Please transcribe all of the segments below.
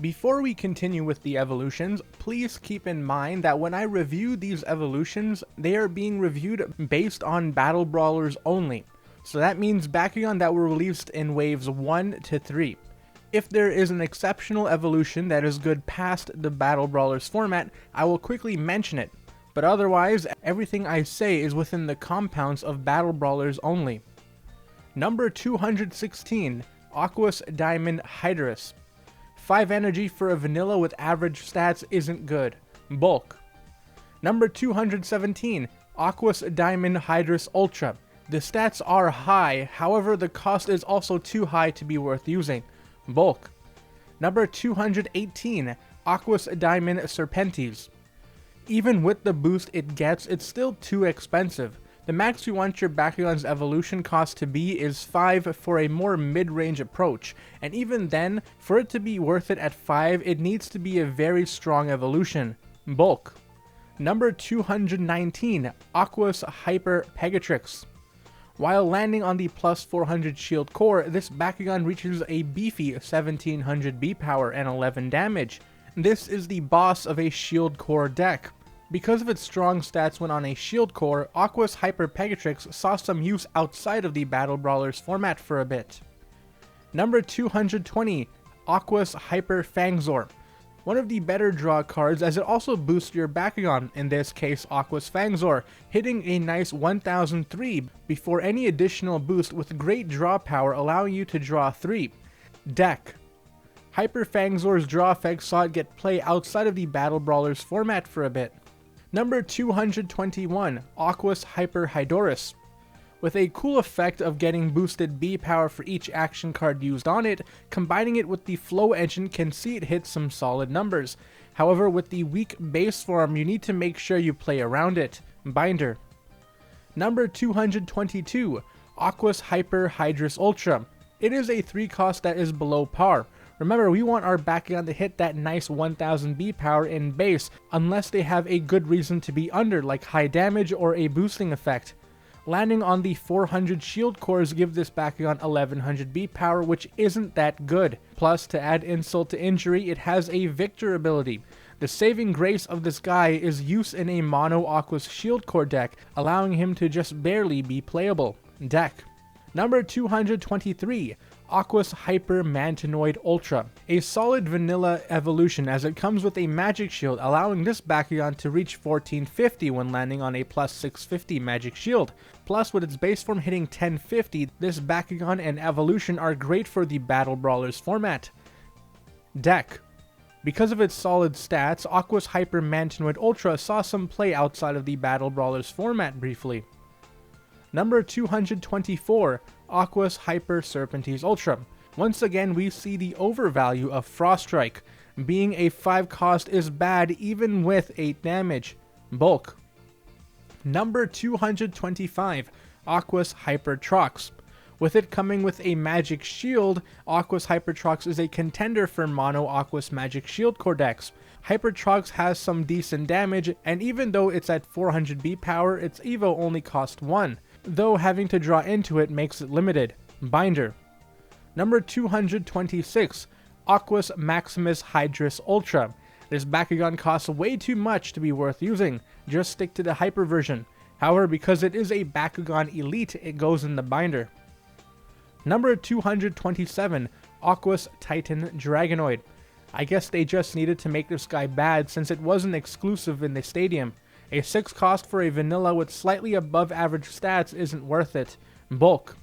Before we continue with the evolutions, please keep in mind that when I review these evolutions, they are being reviewed based on Battle Brawlers only. So that means Bakugan that were released in waves 1 to 3. If there is an exceptional evolution that is good past the Battle Brawlers format, I will quickly mention it. But otherwise, everything I say is within the compounds of Battle Brawlers only. Number 216, Aquos Diamond Hydrus. 5 energy for a vanilla with average stats isn't good. Bulk. Number 217, Aquos Diamond Hydrus Ultra. The stats are high, however the cost is also too high to be worth using. Bulk. Number 218, Aquos Diamond Serpentes. Even with the boost it gets, it's still too expensive. The max you want your Bakugan's evolution cost to be is 5 for a more mid-range approach, and even then, for it to be worth it at 5, it needs to be a very strong evolution. Bulk. Number 219, Aquos Hyper Pegatrix. While landing on the plus 400 shield core, this Bakugan reaches a beefy 1700 B power and 11 damage. This is the boss of a shield core deck. Because of its strong stats when on a shield core, Aquos Hyper Pegatrix saw some use outside of the Battle Brawlers format for a bit. Number 220, Aquos Hyper Fangzor. One of the better draw cards as it also boosts your Bakugan, in this case Aquos Fangzor, hitting a nice 1003 before any additional boost with great draw power allowing you to draw 3. Deck. Hyper Fangzor's draw effect saw it get play outside of the Battle Brawlers format for a bit. Number 221, Aquos Hyper Hydorus. With a cool effect of getting boosted B power for each action card used on it, combining it with the flow engine can see it hit some solid numbers. However, with the weak base form, you need to make sure you play around it. Binder. Number 222, Aquos Hyper Hydrus Ultra. It is a 3 cost that is below par. Remember, we want our Bakugan to hit that nice 1000 B power in base, unless they have a good reason to be under, like high damage or a boosting effect. Landing on the 400 shield cores give this Bakugan 1100 B power, which isn't that good. Plus, to add insult to injury, it has a Victor ability. The saving grace of this guy is use in a mono Aquos shield core deck, allowing him to just barely be playable. Deck. Number 223, Aquos Hyper Mantinoid Ultra. A solid vanilla evolution as it comes with a magic shield, allowing this Bakugan to reach 1450 when landing on a plus 650 magic shield. Plus, with its base form hitting 1050, this Bakugan and evolution are great for the Battle Brawlers format. Deck. Because of its solid stats, Aquos Hyper Mantinoid Ultra saw some play outside of the Battle Brawlers format briefly. Number 224, Aquos Hyper Serpentes Ultra. Once again, we see the overvalue of Frost Strike. Being a 5 cost is bad even with 8 damage. Bulk. Number 225, Aquos Hyper Trox. With it coming with a magic shield, Aquos Hyper Trox is a contender for mono Aquos magic shield core decks. Hyper Trox has some decent damage, and even though it's at 400 B power, its Evo only cost 1. Though having to draw into it makes it limited. Binder. Number 226, Aquos Maximus Hydrus Ultra. This Bakugan costs way too much to be worth using, just stick to the Hyper version. However, because it is a Bakugan Elite, it goes in the binder. Number 227, Aquos Titan Dragonoid. I guess they just needed to make this guy bad since it wasn't exclusive in the stadium. A 6 cost for a vanilla with slightly above average stats isn't worth it. Bulk.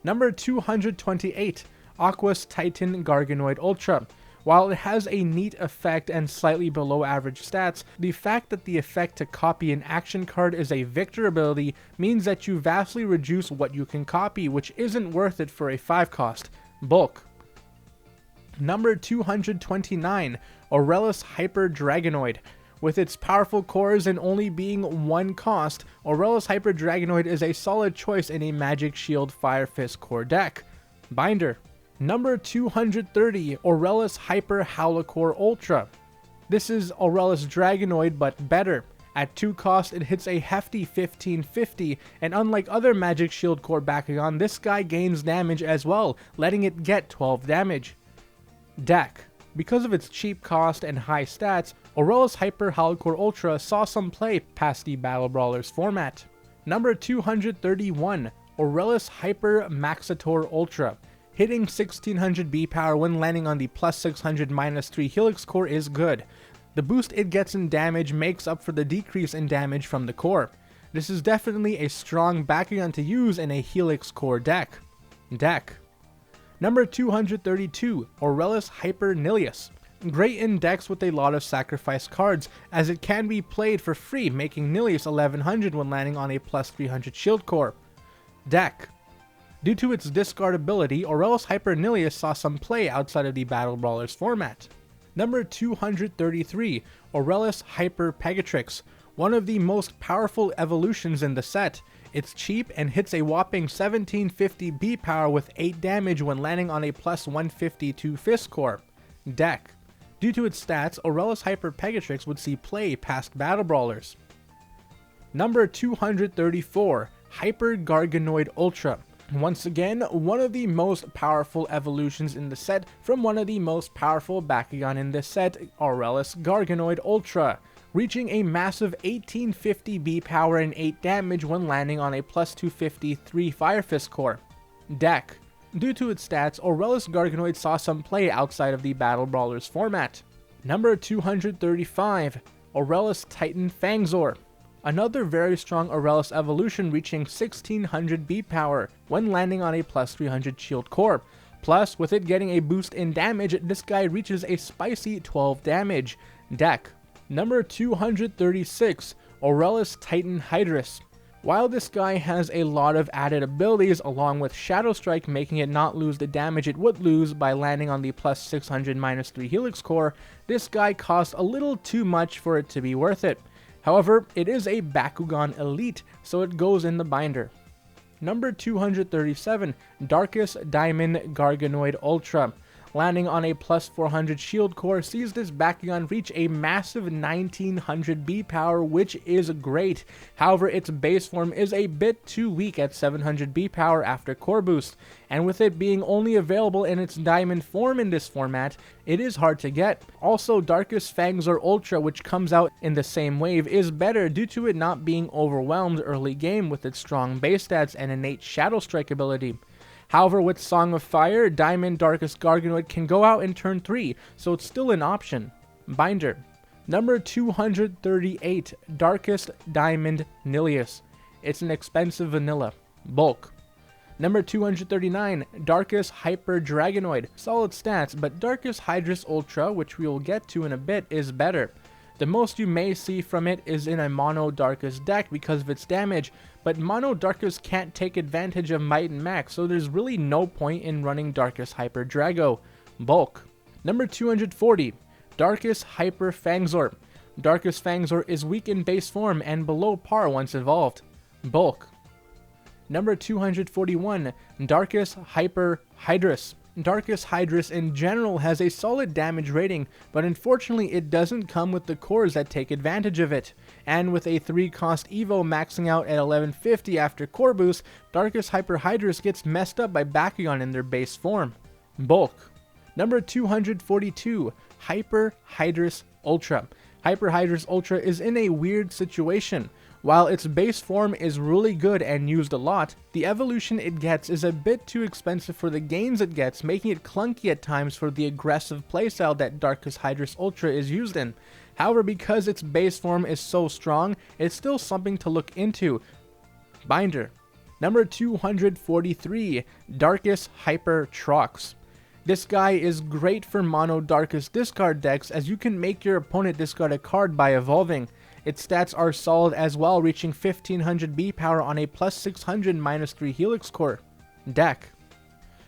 Number 228, Aquos Titan Garganoid Ultra. While it has a neat effect and slightly below average stats, the fact that the effect to copy an action card is a Victor ability means that you vastly reduce what you can copy, which isn't worth it for a 5 cost. Bulk. Number 229, Aurelius Hyper Dragonoid. With its powerful cores and only being 1 cost, Aurelius Hyper Dragonoid is a solid choice in a Magic Shield Fire Fist core deck. Binder. Number 230, Aurelius Hyper Howlcore Ultra. This is Aurelius Dragonoid but better. At 2 cost, it hits a hefty 1550, and unlike other Magic Shield core Bakugan, this guy gains damage as well, letting it get 12 damage. Deck. Because of its cheap cost and high stats, Aurelius Hyper Holocore Ultra saw some play past the Battle Brawlers format. Number 231, Aurelius Hyper Maxitor Ultra. Hitting 1600 B power when landing on the plus 600 -3 Helix core is good. The boost it gets in damage makes up for the decrease in damage from the core. This is definitely a strong Bakugan to use in a Helix core deck. Number 232, Aurelius Hyper Nilius. Great in decks with a lot of sacrifice cards, as it can be played for free, making Nilius 1100 when landing on a plus 300 shield core. Due to its discard ability, Aurelius Hyper Nilius saw some play outside of the Battle Brawlers format. Number 233, Aurelius Hyper Pegatrix. One of the most powerful evolutions in the set. It's cheap and hits a whopping 1750 B power with 8 damage when landing on a plus 152 fist core. Due to its stats, Aurelius Hyper Pegatrix would see play past Battle Brawlers. Number 234, Hyper Garganoid Ultra. Once again, one of the most powerful evolutions in the set from one of the most powerful Bakugan in this set, Aurelius Garganoid Ultra, reaching a massive 1850 B power and 8 damage when landing on a plus 253 Fire Fist core. Due to its stats, Aurelius Garganoid saw some play outside of the Battle Brawlers format. Number 235, Aurelius Titan Fangzor. Another very strong Aurelius evolution reaching 1600 B power when landing on a plus 300 shield core. Plus, with it getting a boost in damage, this guy reaches a spicy 12 damage. Number 236, Aurelius Titan Hydrus. While this guy has a lot of added abilities along with Shadow Strike making it not lose the damage it would lose by landing on the plus 600 -3 Helix core, this guy costs a little too much for it to be worth it. However, it is a Bakugan Elite, so it goes in the binder. Number 237, Darkus Diamond Garganoid Ultra. Landing on a plus 400 shield core sees this Bakugan reach a massive 1900 B power, which is great. However, its base form is a bit too weak at 700 B power after core boost, and with it being only available in its diamond form in this format, it is hard to get. Also, Darkus Fangzor Ultra, which comes out in the same wave, is better due to it not being overwhelmed early game with its strong base stats and innate Shadow Strike ability. However, with Song of Fire, Diamond Darkus Garganoid can go out in turn 3, so it's still an option. Binder. Number 238, Darkus Diamond Nilius. It's an expensive vanilla. Bulk. Number 239, Darkus Hyper Dragonoid. Solid stats, but Darkus Hydrus Ultra, which we will get to in a bit, is better. The most you may see from it is in a Mono Darkus deck because of its damage, but Mono Darkus can't take advantage of Might and Max, so there's really no point in running Darkus Hyper Drago. Bulk. Number 240, Darkus Hyper Fangzor. Darkus Fangzor is weak in base form and below par once evolved. Bulk. Number 241, Darkus Hyper Hydrus. Darkus Hydrus in general has a solid damage rating, but unfortunately it doesn't come with the cores that take advantage of it. And with a 3 cost Evo maxing out at 1150 after core boost, Darkus Hyper Hydrus gets messed up by Bakugan in their base form. Bulk. Number 242, Hyper Hydrus Ultra. Hyper Hydrus Ultra is in a weird situation. While its base form is really good and used a lot, the evolution it gets is a bit too expensive for the gains it gets, making it clunky at times for the aggressive playstyle that Darkus Hydrus Ultra is used in. However, because its base form is so strong, it's still something to look into. Binder. Number 243, Darkus Hyper Trox. This guy is great for Mono Darkus discard decks, as you can make your opponent discard a card by evolving. Its stats are solid as well, reaching 1500 B power on a plus 600 -3 Helix core.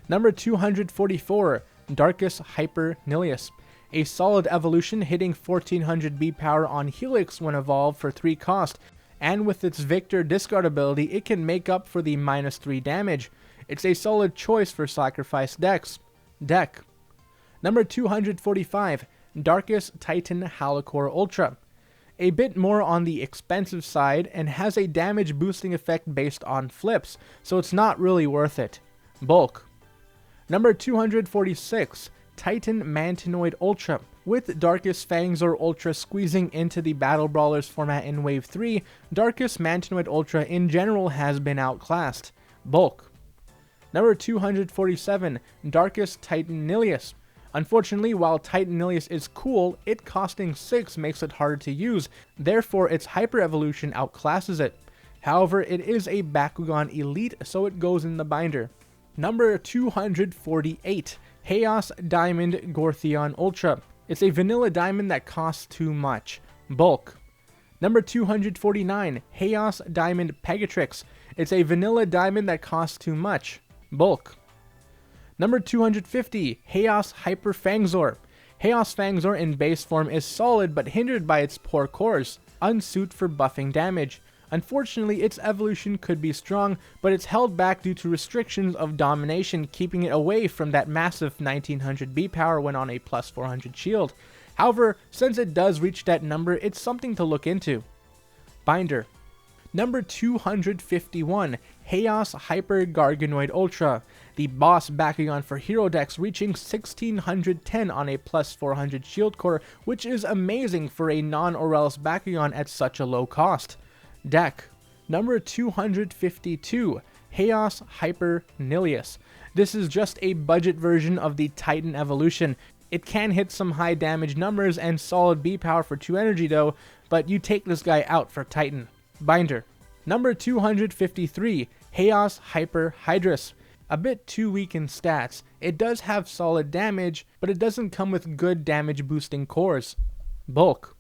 Number 244, Darkus Hyper Nilius. A solid evolution hitting 1400 B power on Helix when evolved for 3 cost, and with its Victor discard ability it can make up for the -3 damage. It's a solid choice for sacrifice decks. Number 245, Darkus Titan Holocore Ultra. A bit more on the expensive side and has a damage boosting effect based on flips, so it's not really worth it. Bulk. Number 246, Titan Mantinoid Ultra. With Darkus Fangzor Ultra squeezing into the Battle Brawlers format in Wave 3, Darkus Mantinoid Ultra in general has been outclassed. Bulk. Number 247, Darkus Titan Nilius. Unfortunately, while Titan Nilius is cool, it costing 6 makes it harder to use, therefore its Hyper Evolution outclasses it. However, it is a Bakugan Elite, so it goes in the binder. Number 248, Chaos Diamond Gortheon Ultra. It's a vanilla diamond that costs too much. Bulk. Number 249, Chaos Diamond Pegatrix. It's a vanilla diamond that costs too much. Bulk. Number 250, Chaos Hyper Fangzor. Chaos Fangzor in base form is solid but hindered by its poor cores, unsuited for buffing damage. Unfortunately, its evolution could be strong, but it's held back due to restrictions of domination, keeping it away from that massive 1900 B power when on a plus 400 shield. However, since it does reach that number, it's something to look into. Binder. Number 251, Chaos Hyper Garganoid Ultra. The boss Bakugan for hero decks, reaching 1610 on a plus 400 shield core, which is amazing for a non-Aurelius Bakugan at such a low cost. Deck. Number 252, Chaos Hyper Nilius. This is just a budget version of the Titan evolution. It can hit some high damage numbers and solid B power for 2 energy though, but you take this guy out for Titan. Binder. Number 253, Chaos Hyper Hydrus. A bit too weak in stats. It does have solid damage, but it doesn't come with good damage boosting cores. Bulk.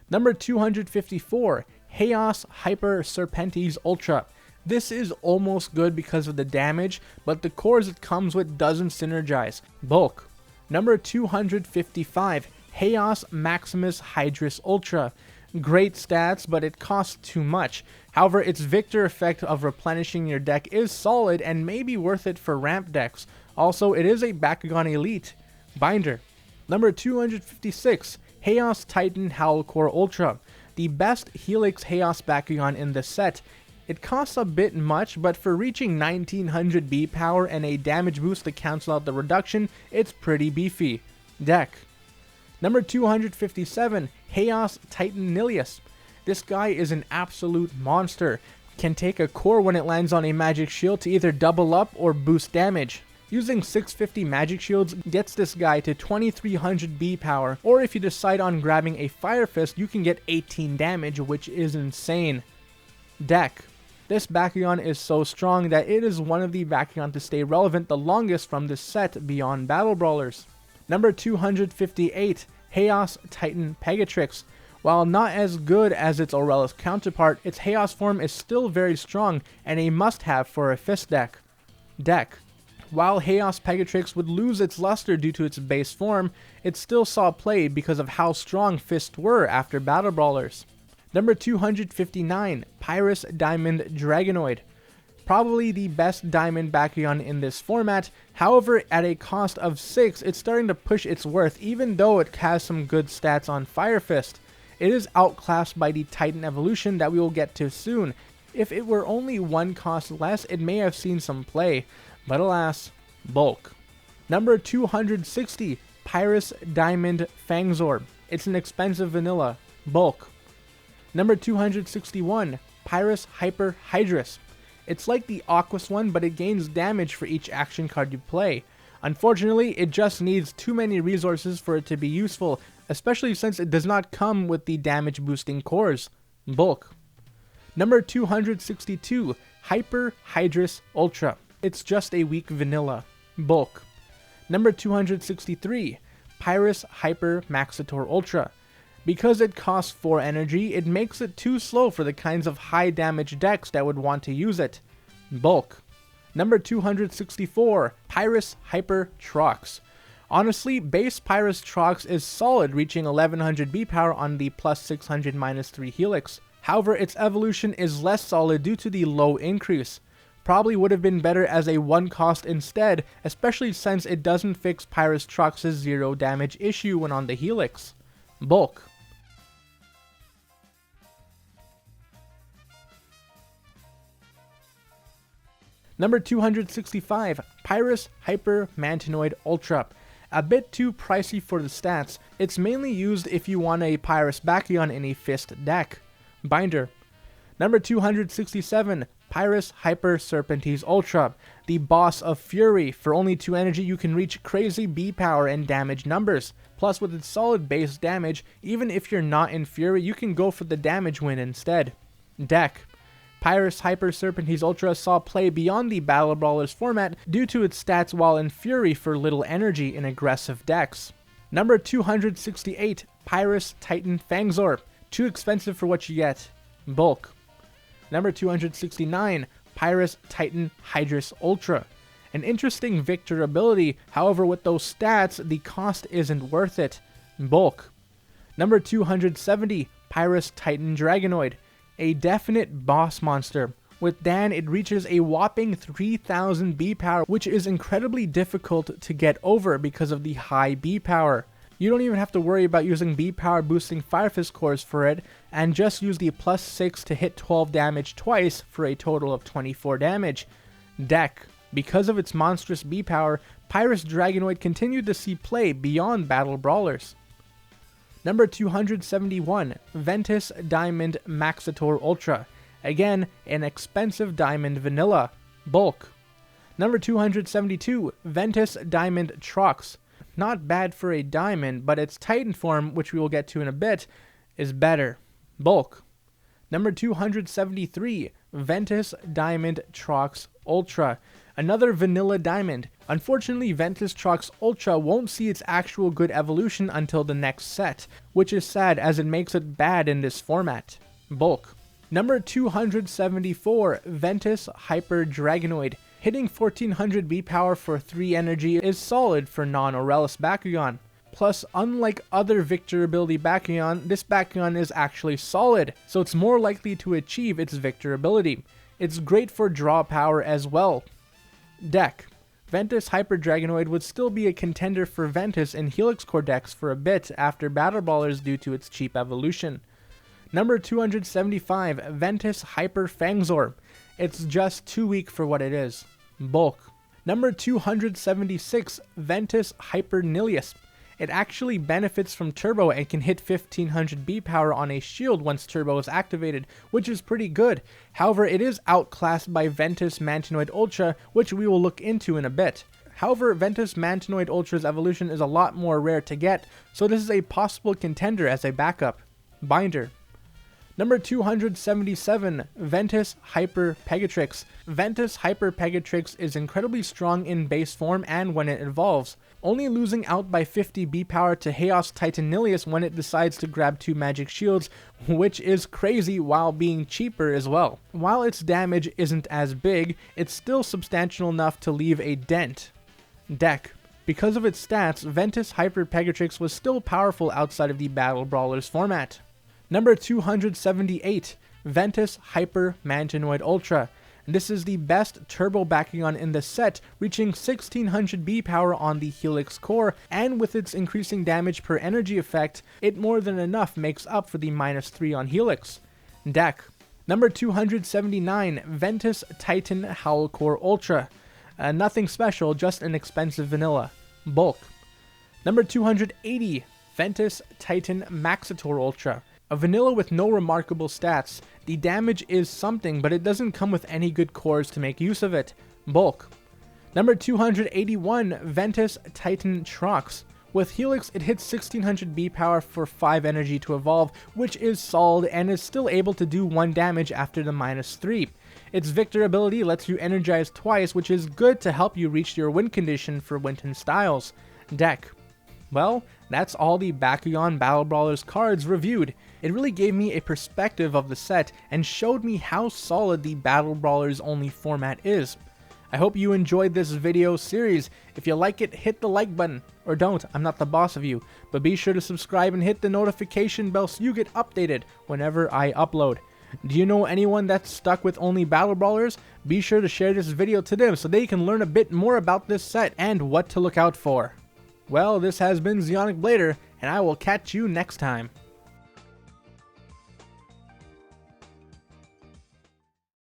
Number 254, Chaos Hyper Serpentes Ultra. This is almost good because of the damage, but the cores it comes with doesn't synergize. Bulk. Number 255, Chaos Maximus Hydrus Ultra. Great stats, but it costs too much. However, its Victor effect of replenishing your deck is solid and may be worth it for ramp decks. Also, it is a Bakugan Elite. Binder. Number 256, Chaos Titan Howlcore Ultra. The best Helix Chaos Bakugan in the set. It costs a bit much, but for reaching 1900 B power and a damage boost to cancel out the reduction, it's pretty beefy. Deck. Number 257, Chaos Titan Nilius. This guy is an absolute monster. Can take a core when it lands on a magic shield to either double up or boost damage. Using 650 magic shields gets this guy to 2300 B power, or if you decide on grabbing a Fire Fist, you can get 18 damage, which is insane. Deck. This Bakugan is so strong that it is one of the Bakugan to stay relevant the longest from this set beyond Battle Brawlers. Number 258, Chaos Titan Pegatrix. While not as good as its Aurelius counterpart, its Chaos form is still very strong and a must-have for a Fist deck. Deck. While Chaos Pegatrix would lose its luster due to its base form, it still saw play because of how strong Fists were after Battle Brawlers. Number 259, Pyrus Diamond Dragonoid. Probably the best Diamond Bakugan in this format, however at a cost of 6 it's starting to push its worth even though it has some good stats on Fire Fist. It is outclassed by the Titan evolution that we will get to soon. If it were only 1 cost less it may have seen some play, but alas, bulk. Number 260, Pyrus Diamond Fangzor. It's an expensive vanilla, bulk. Number 261, Pyrus Hyper Hydrus. It's like the Aquos one, but it gains damage for each action card you play. Unfortunately, it just needs too many resources for it to be useful, especially since it does not come with the damage boosting cores. Bulk. Number 262, Hyper Hydrus Ultra. It's just a weak vanilla. Bulk. Number 263, Pyrus Hyper Maxitor Ultra. Because it costs 4 energy, it makes it too slow for the kinds of high damage decks that would want to use it. Bulk. Number 264, Pyrus Hyper Trox. Honestly, base Pyrus Trox is solid, reaching 1100 B power on the plus 600 minus 3 Helix. However, its evolution is less solid due to the low increase. Probably would have been better as a 1 cost instead, especially since it doesn't fix Pyrus Trox's 0 damage issue when on the Helix. Bulk. Number 265, Pyrus Hyper Mantinoid Ultra. A bit too pricey for the stats. It's mainly used if you want a Pyrus Bakugan in a fist deck. Binder. Number 267, Pyrus Hyper Serpentes Ultra. The boss of Fury. For only 2 energy you can reach crazy B power and damage numbers. Plus with its solid base damage, even if you're not in Fury, you can go for the damage win instead. Deck. Pyrus Hyper Serpentes Ultra saw play beyond the Battle Brawlers format due to its stats while in Fury for little energy in aggressive decks. Number 268, Pyrus Titan Fangzor. Too expensive for what you get. Bulk. Number 269, Pyrus Titan Hydrus Ultra. An interesting Victor ability, however with those stats, the cost isn't worth it. Bulk. Number 270, Pyrus Titan Dragonoid. A definite boss monster. With Dan, it reaches a whopping 3000 B power, which is incredibly difficult to get over because of the high B power. You don't even have to worry about using B power boosting Fire Fist cores for it, and just use the +6 to hit 12 damage twice for a total of 24 damage. Deck. Because of its monstrous B power, Pyrus Dragonoid continued to see play beyond Battle Brawlers. Number 271, Ventus Diamond Maxitor Ultra. Again, an expensive diamond vanilla. Bulk. Number 272, Ventus Diamond Trox. Not bad for a diamond, but its Titan form, which we will get to in a bit, is better. Bulk. Number 273, Ventus Diamond Trox Ultra. Another vanilla diamond. Unfortunately, Ventus Trox Ultra won't see its actual good evolution until the next set, which is sad as it makes it bad in this format. Bulk. Number 274, Ventus Hyper Dragonoid. Hitting 1400 B power for 3 energy is solid for non-Aurelius Bakugan. Plus, unlike other Victor ability Bakugan, this Bakugan is actually solid, so it's more likely to achieve its Victor ability. It's great for draw power as well. Deck. Ventus Hyper Dragonoid would still be a contender for Ventus in Helix Core decks for a bit after Battle Brawlers due to its cheap evolution. Number 275, Ventus Hyper Fangzor. It's just too weak for what it is. Bulk. Number 276, Ventus Hyper Nilius. It actually benefits from Turbo and can hit 1500 B power on a shield once Turbo is activated, which is pretty good. However, it is outclassed by Ventus Mantinoid Ultra, which we will look into in a bit. However, Ventus Mantinoid Ultra's evolution is a lot more rare to get, so this is a possible contender as a backup. Binder. Number 277, Ventus Hyper Pegatrix. Ventus Hyper Pegatrix is incredibly strong in base form and when it evolves, only losing out by 50 B power to Chaos Titan Nilius when it decides to grab 2 magic shields, which is crazy while being cheaper as well. While its damage isn't as big, it's still substantial enough to leave a dent. Deck. Because of its stats, Ventus Hyper Pegatrix was still powerful outside of the Battle Brawlers format. Number 278, Ventus Hyper Mantinoid Ultra. This is the best Turbo Bakugan in the set, reaching 1600 B power on the Helix Core, and with its increasing damage per energy effect, it more than enough makes up for the -3 on Helix. Deck. Number 279, Ventus Titan Howlcore Ultra. Nothing special, just an expensive vanilla. Bulk. Number 280, Ventus Titan Maxitor Ultra. A vanilla with no remarkable stats. The damage is something, but it doesn't come with any good cores to make use of it. Bulk. Number 281, Ventus Titan Trox. With Helix, it hits 1600 B power for 5 energy to evolve, which is solid and is still able to do 1 damage after the -3. Its Victor ability lets you energize twice, which is good to help you reach your win condition for Winton Styles. Deck. Well, that's all the Bakugan Battle Brawlers cards reviewed. It really gave me a perspective of the set and showed me how solid the Battle Brawlers only format is. I hope you enjoyed this video series. If you like it, hit the like button. Or don't, I'm not the boss of you. But be sure to subscribe and hit the notification bell so you get updated whenever I upload. Do you know anyone that's stuck with only Battle Brawlers? Be sure to share this video to them so they can learn a bit more about this set and what to look out for. Well, this has been Zeonic Blader, and I will catch you next time.